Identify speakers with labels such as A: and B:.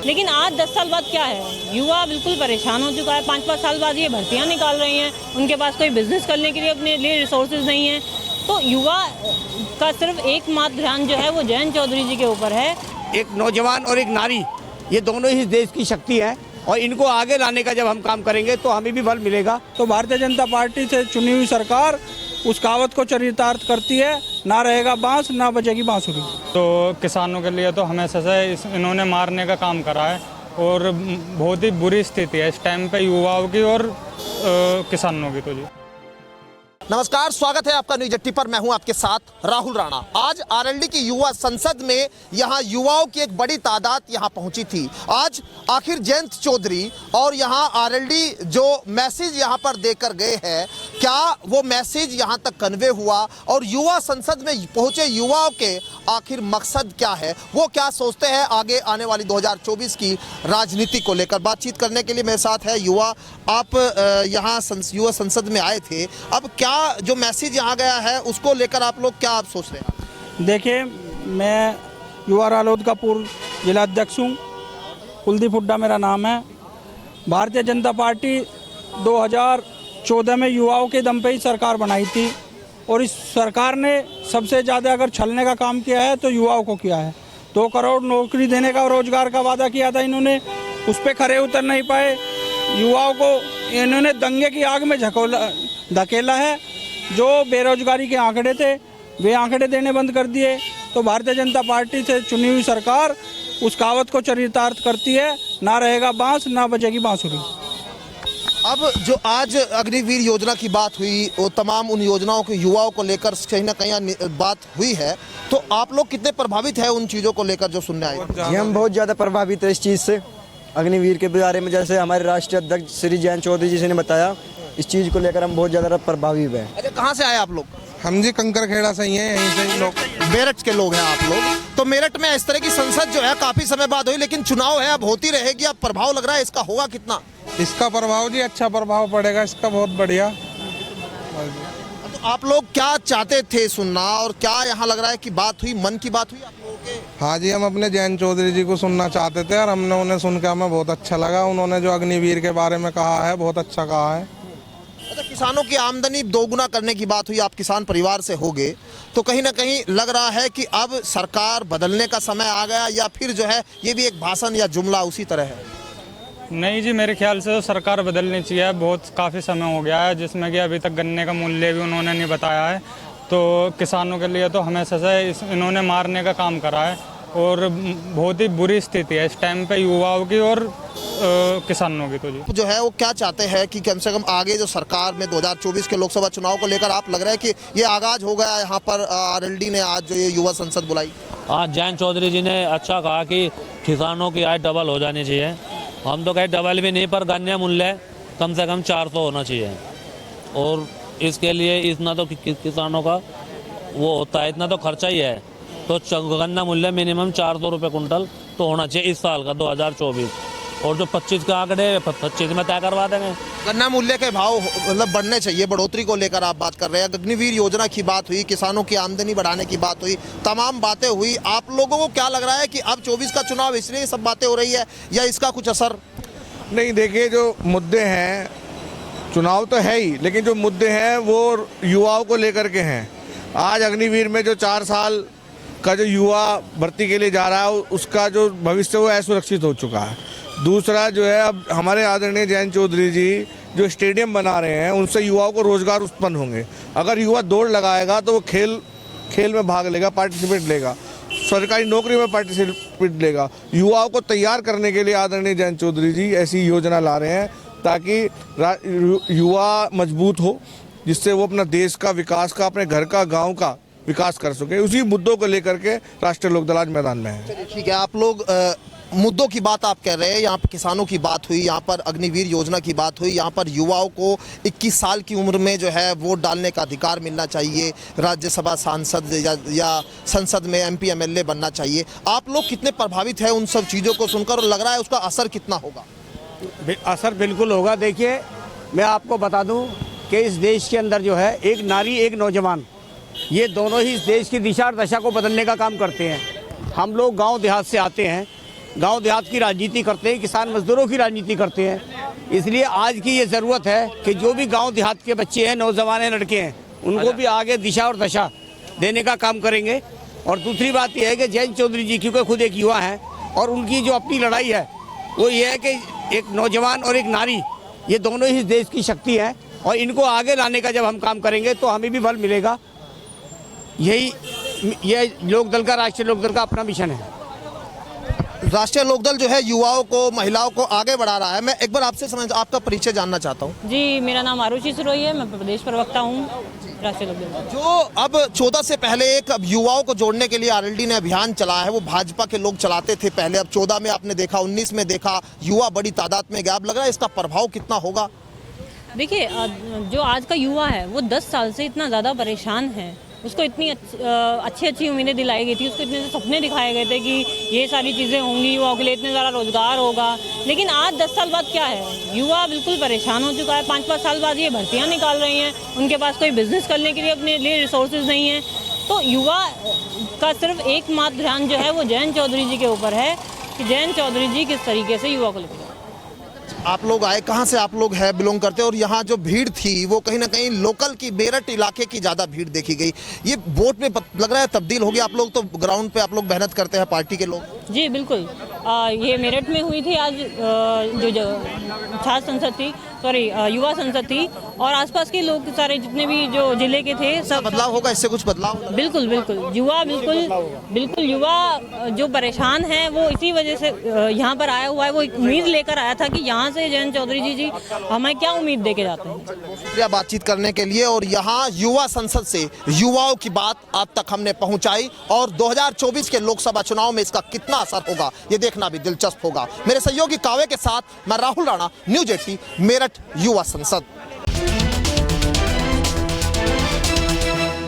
A: लेकिन आज 10 साल बाद क्या है, युवा बिल्कुल परेशान हो चुका है। 5-5 साल बाद ये भर्तियां निकाल रही हैं, उनके पास कोई बिजनेस करने के लिए अपने लिए रिसोर्सेज नहीं है। तो युवा का सिर्फ एकमात्र ध्यान जो है वो जयंत चौधरी जी के ऊपर है।
B: एक नौजवान और एक नारी, ये दोनों ही देश की शक्ति है और इनको आगे लाने का जब हम काम करेंगे तो हमें भी बल मिलेगा।
C: तो भारतीय जनता पार्टी से चुनी हुई सरकार उस कहावत को चरितार्थ करती है, ना रहेगा बांस ना बजेगी बांसुरी।
D: तो किसानों के लिए तो हमेशा से इन्होंने मारने का काम करा है और बहुत ही बुरी स्थिति है इस टाइम पे युवाओं की और किसानों की। तो जी
E: नमस्कार, स्वागत है आपका न्यूज एट्टी पर। मैं हूं आपके साथ राहुल राणा। आज आरएलडी की युवा संसद में यहां युवाओं की एक बड़ी तादाद यहां पहुंची थी। आज आखिर जयंत चौधरी और यहां आरएलडी जो मैसेज यहां पर देकर गए हैं, क्या वो मैसेज यहां तक कन्वे हुआ और युवा संसद में पहुंचे युवाओं के आखिर मकसद क्या है, वो क्या सोचते हैं आगे आने वाली 2024 की राजनीति को लेकर। बातचीत करने के लिए मेरे साथ है युवा। आप यहाँ युवा संसद में आए थे, अब क्या जो मैसेज यहाँ गया है उसको लेकर आप लोग क्या आप सोच रहे हैं?
C: देखिए, मैं युवा रालोद का पूर्व जिला अध्यक्ष हूँ, कुलदीप हुड्डा मेरा नाम है। भारतीय जनता पार्टी 2014 में युवाओं के दम पे ही सरकार बनाई थी और इस सरकार ने सबसे ज़्यादा अगर छलने का काम किया है तो युवाओं को किया है। 2 करोड़ नौकरी देने का रोजगार का वादा किया था इन्होंने, उस पर खरे उतर नहीं पाए। युवाओं को इन्होंने दंगे की आग में धकेला है। जो बेरोजगारी के आंकड़े थे वे आंकड़े देने बंद कर दिए। तो भारतीय जनता पार्टी से चुनी हुई सरकार उस कहावत को चरितार्थ करती है, ना रहेगा बांस ना बजेगी बांसुरी।
E: अब जो आज अग्निवीर योजना की बात हुई, वो तमाम उन योजनाओं के युवाओं को लेकर कहीं ना कहीं बात हुई है, तो आप लोग कितने प्रभावित हैं उन चीज़ों को लेकर जो सुनने आए?
F: जी, हम बहुत ज़्यादा प्रभावित है इस चीज़ से, अग्निवीर के बारे में। जैसे हमारे राष्ट्रीय अध्यक्ष श्री जयंत चौधरी जी ने बताया, इस चीज़ को लेकर हम बहुत ज़्यादा प्रभावित हैं।
E: अच्छा, कहाँ से आए आप लोग?
G: हम जी कंकर खेड़ा से ही हैं, यहीं से लोग,
E: मेरठ के लोग हैं आप लोग। तो मेरठ में इस तरह की संसद जो है काफी समय बाद हुई, लेकिन चुनाव है, अब होती रहेगी। अब प्रभाव लग रहा है इसका होगा कितना?
G: इसका प्रभाव जी अच्छा प्रभाव पड़ेगा इसका, बहुत बढ़िया।
E: तो आप लोग क्या चाहते थे सुनना और क्या यहाँ लग रहा है कि बात हुई, मन की बात हुई आप लोगों के?
G: हाँ जी, हम अपने जयंत चौधरी जी को सुनना चाहते थे और हमने उन्हें सुन के हमें बहुत अच्छा लगा। उन्होंने जो अग्निवीर के बारे में कहा है बहुत अच्छा कहा है।
E: अच्छा, किसानों की आमदनी दोगुना करने की बात हुई। आप किसान परिवार से होगे, तो कहीं ना कहीं लग रहा है कि अब सरकार बदलने का समय आ गया, या फिर जो है ये भी एक भाषण या जुमला उसी तरह है?
D: नहीं जी, मेरे ख्याल से तो सरकार बदलनी चाहिए। बहुत काफ़ी समय हो गया है जिसमें कि अभी तक गन्ने का मूल्य भी उन्होंने नहीं बताया है। तो किसानों के लिए तो हमेशा से इन्होंने मारने का काम करा है और बहुत ही बुरी स्थिति है इस टाइम पे युवाओं की और किसानों की। तो जी
E: जो है वो क्या चाहते हैं कि कम से कम आगे जो सरकार में 2024 के लोकसभा चुनाव को लेकर आप लग रहा है कि ये आगाज हो गया यहाँ पर आरएलडी ने आज जो ये युवा संसद बुलाई?
H: हाँ, जयंत चौधरी जी ने अच्छा कहा कि किसानों की आय डबल हो जानी चाहिए। हम तो कहीं डबल भी नहीं, पर गन्ने मूल्य कम से कम 400 होना चाहिए और इसके लिए इतना तो किसानों का वो होता है, इतना तो खर्चा ही है। तो गन्ना मूल्य मिनिमम 400 रुपये कुंटल तो होना चाहिए इस साल का 2024, और जो 25 का आंकड़े 25 में तय करवा देंगे।
E: गन्ना मूल्य के भाव मतलब बढ़ने चाहिए, बढ़ोतरी को लेकर आप बात कर रहे हैं। अग्निवीर योजना की बात हुई, किसानों की आमदनी बढ़ाने की बात हुई, तमाम बातें हुई। आप लोगों को क्या लग रहा है कि अब 24 का चुनाव इसलिए सब बातें हो रही है या इसका कुछ असर?
G: नहीं, देखिए, जो मुद्दे हैं, चुनाव तो है ही, लेकिन जो मुद्दे हैं वो युवाओं को लेकर के हैं। आज अग्निवीर में जो 4 साल का जो युवा भर्ती के लिए जा रहा है, उसका जो भविष्य वो असुरक्षित हो चुका है। दूसरा जो है, अब हमारे आदरणीय जयंत चौधरी जी जो स्टेडियम बना रहे हैं, उनसे युवाओं को रोजगार उत्पन्न होंगे। अगर युवा दौड़ लगाएगा तो वो खेल में भाग लेगा, पार्टिसिपेट लेगा, सरकारी नौकरी में पार्टिसिपेट लेगा। युवाओं को तैयार करने के लिए आदरणीय जयंत चौधरी जी ऐसी योजना ला रहे हैं ताकि युवा मजबूत हो, जिससे वो अपना देश का विकास का, अपने घर का, गाँव का विकास कर सके। उसी मुद्दों को लेकर के राष्ट्रीय लोकदल आज मैदान में है।
E: ठीक है, आप लोग मुद्दों की बात आप कह रहे हैं, यहाँ पर किसानों की बात हुई, यहाँ पर अग्निवीर योजना की बात हुई, यहाँ पर युवाओं को 21 साल की उम्र में जो है वोट डालने का अधिकार मिलना चाहिए, राज्यसभा सांसद या संसद में MP MLA बनना चाहिए। आप लोग कितने प्रभावित हैं उन सब चीज़ों को सुनकर और लग रहा है उसका असर कितना होगा?
B: असर बिल्कुल होगा। देखिए, मैं आपको बता दूं कि इस देश के अंदर जो है एक नारी एक नौजवान, ये दोनों ही इस देश की दिशा और दशा को बदलने का काम करते हैं। हम लोग गांव देहात से आते हैं, गांव देहात की राजनीति करते हैं, किसान मजदूरों की राजनीति करते हैं। इसलिए आज की ये ज़रूरत है कि जो भी गांव देहात के बच्चे हैं, नौजवान हैं, लड़के हैं, उनको भी आगे दिशा और दशा देने का काम करेंगे। और दूसरी बात यह है कि जयंत चौधरी जी क्योंकि खुद एक युवा हैं और उनकी जो अपनी लड़ाई है वो ये है कि एक नौजवान और एक नारी, ये दोनों ही इस देश की शक्ति है और इनको आगे लाने का जब हम काम करेंगे तो हमें भी बल मिलेगा। ये लोकदल का, राष्ट्रीय लोकदल का अपना मिशन है।
E: राष्ट्रीय लोकदल जो है युवाओं को, महिलाओं को आगे बढ़ा रहा है। मैं एक बार आपसे आपका परिचय जानना चाहता हूँ।
A: जी, मेरा नाम आरुषि सिरोही है, मैं प्रदेश प्रवक्ता हूँ राष्ट्रीय लोकदल।
E: जो अब 14 से पहले एक अब युवाओं को जोड़ने के लिए आरएलडी ने अभियान चलाया है, वो भाजपा के लोग चलाते थे पहले। अब 14 में आपने देखा, 19 में देखा, युवा बड़ी तादाद में गया। अब लग रहा है इसका प्रभाव कितना होगा?
A: देखिए, जो आज का युवा है वो 10 साल से इतना ज़्यादा परेशान है, उसको इतनी अच्छी उम्मीदें दिलाई गई थी, उसको इतने सपने दिखाए गए थे कि ये सारी चीज़ें होंगी, युवाओं के लिए इतने ज़्यादा रोजगार होगा। लेकिन आज 10 साल बाद क्या है, युवा बिल्कुल परेशान हो चुका है। 5-5 साल बाद ये भर्तियां निकाल रही हैं, उनके पास कोई बिजनेस करने के लिए अपने लिए रिसोर्सेज नहीं है। तो युवा का सिर्फ एकमात्र ध्यान जो है वो जयंत चौधरी जी के ऊपर है कि जयंत चौधरी जी किस तरीके से युवा को लेकर।
E: आप लोग आए, कहाँ से आप लोग हैं, बिलोंग करते हैं? और यहाँ जो भीड़ थी वो कहीं ना कहीं लोकल की, मेरठ इलाके की ज़्यादा भीड़ देखी गई। ये वोट में लग रहा है तब्दील होगी। आप लोग तो ग्राउंड पे आप लोग मेहनत करते हैं, पार्टी के लोग।
A: जी बिल्कुल, ये मेरठ में हुई थी आज जो छात्र संसद थी, सॉरी युवा संसद थी, और आसपास के लोग सारे जितने भी जो जिले के थे सब।
E: बदलाव होगा, इससे कुछ बदलाव?
A: बिल्कुल युवा बिल्कुल युवा जो परेशान है वो इसी वजह से यहाँ पर आया हुआ है। वो एक उम्मीद लेकर आया था कि यहाँ से जयंत चौधरी जी हमें क्या उम्मीद दे के जाते हैं।
E: शुक्रिया बातचीत करने के लिए। और यहाँ युवा संसद से युवाओं की बात आप तक हमने पहुँचाई, और 2024 के लोकसभा चुनाव में इसका कितना असर होगा ये देखना भी दिलचस्प होगा। मेरे सहयोगी कावे के साथ मैं राहुल राणा, न्यूज़ 18 मेरठ युवा संसद।